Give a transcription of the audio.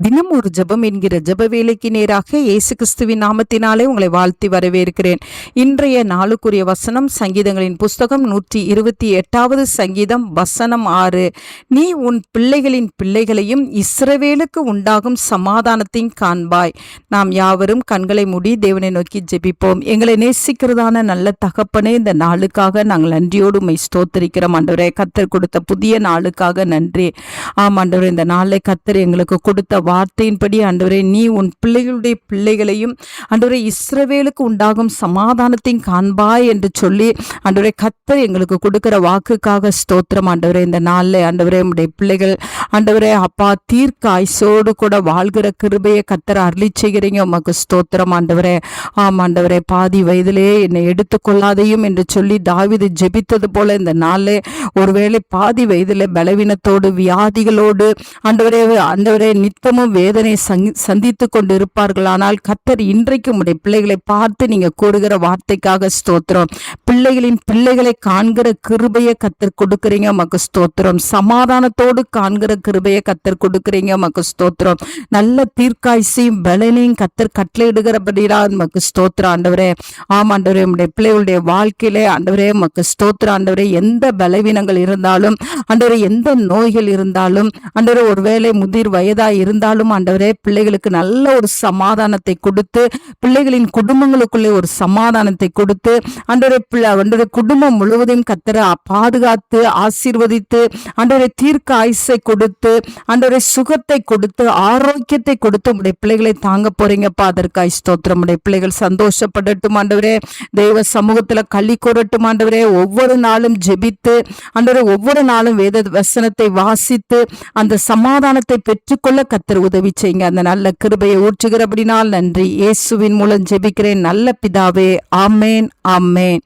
தினம் ஒரு ஜெபம் என்கிற ஜெப வேலைக்கு நேராக இயேசு கிறிஸ்துவின் நாமத்தினாலே உங்களை வாழ்த்தி வரவேற்கிறேன். இன்றைய நாளுக்குரிய வசனம் சங்கீதங்களின் புஸ்தகம் 128வது சங்கீதம் வசனம் 6. நீ உன் பிள்ளைகளின் பிள்ளைகளையும் இஸ்ரவேலுக்கு உண்டாகும் சமாதானத்தையும் காண்பாய். நாம் யாவரும் கண்களை மூடி தேவனை நோக்கி ஜெபிப்போம். எங்களை நேசிக்கிறதான நல்ல தகப்பனே, இந்த நாளுக்காக நாங்கள் நன்றியோடு உம்மை ஸ்தோத்திரிக்கிறோம் ஆண்டவரே. கர்த்தர் கொடுத்த புதிய நாளுக்காக நன்றி. ஆமாண்டவரே, இந்த நாளை கர்த்தர் எங்களுக்கு கொடுத்த வார்த்தையின்படி ஆண்டவரே, நீ உன் பிள்ளைகளுடைய பிள்ளைகளையும் ஆண்டவரே இஸ்ரவேலுக்கு உண்டாகும் சமாதானத்தையும் காண்பாய் என்று சொல்லி ஆண்டவரே கர்த்தர் எங்களுக்கு கொடுக்கிற வாக்குக்காக ஸ்தோத்திரம் ஆண்டவரே. இந்த நாளில் ஆண்டவரே உம்முடைய பிள்ளைகள் ஆண்டவரே அப்பா தீர்க்க ஆயுசோடு கூட வாழ்கிற கிருபையை கர்த்தர் அருளி செய்கிறீங்க. உமக்கு ஸ்தோத்திரம் ஆண்டவரே. ஆமாண்டவரே, பாதி வயதிலே என்னை எடுத்துக்கொள்ளாதையும் என்று சொல்லி தாவீது ஜெபித்தது போல இந்த நாளில் ஒருவேளை பாதி வயதிலே பலவீனத்தோடு வியாதிகளோடு ஆண்டவரே நித்தமும் வேதனை சந்தித்து கொண்டு இருப்பார்கள். ஆனால் கர்த்தர் இன்றைக்கு உடைய பிள்ளைகளை பார்த்து நீங்க கூறுகிற வார்த்தைக்காக ஸ்தோத்திரம். பிள்ளைகளின் பிள்ளைகளை காண்கிற கிருபையை கர்த்தர் கொடுக்கிறீங்க. உமக்கு ஸ்தோத்திரம். சமாதானத்தோடு காண்கிற கிருபையை கர்த்தர் கொடுக்கிறீங்க. உமக்கு ஸ்தோத்திரம். நல்ல தீர்க்காய்சையும் பலனையும் கர்த்தர் கட்டளையிடுகிறபடியா உமக்கு ஸ்தோத்திரம் ஆண்டவரே. ஆமாண்டவரே, உடைய பிள்ளைகளுடைய வாழ்க்கையிலே ஆண்டவரே உமக்கு ஸ்தோத்திரம் ஆண்டவரே. எந்த பலவீனங்கள் இருந்தாலும் ஆண்டவரே, எந்த நோய்கள் இருந்தாலும் ஆண்டவரே, ஒருவேளை முதிர் வயதா இருந்தாலும் ஆண்டவரே பிள்ளைகளுக்கு நல்ல ஒரு சமாதானத்தை கொடுத்து, பிள்ளைகளின் குடும்பங்களுக்குள்ளே ஒரு சமாதானத்தை கொடுத்து ஆண்டவரே குடும்பம் முழுவதையும் கர்த்தர் பாதுகாத்து ஆசீர்வதித்து ஆண்டவரே தீர்க்க ஆயுசை கொடுத்து ஆண்டவரே சுகத்தை கொடுத்து ஆரோக்கியத்தை கொடுத்து உடைய பிள்ளைகளை தாங்க போறீங்கப்பா. அதற்காய் ஸ்தோத்திரம். உடைய பிள்ளைகள் சந்தோஷப்படட்டும் ஆண்டவரே. தெய்வ சமூகத்துல களி கூறட்டும் ஆண்டவரே. ஒவ்வொரு நாளும் ஜெபித்து ஆண்டவரே ஒவ்வொரு நாளும் வேத வசனத்தை வாசித்து அந்த சமாதானத்தை பெற்றுக்கொள்ள கர்த்தர் உதவி செய்யுங்க. அந்த நல்ல கிருபையை ஊற்றுகிறபடினால் நன்றி. இயேசுவின் மூலம் ஜெபிக்கிறேன் நல்ல பிதாவே. ஆமேன், ஆமேன்.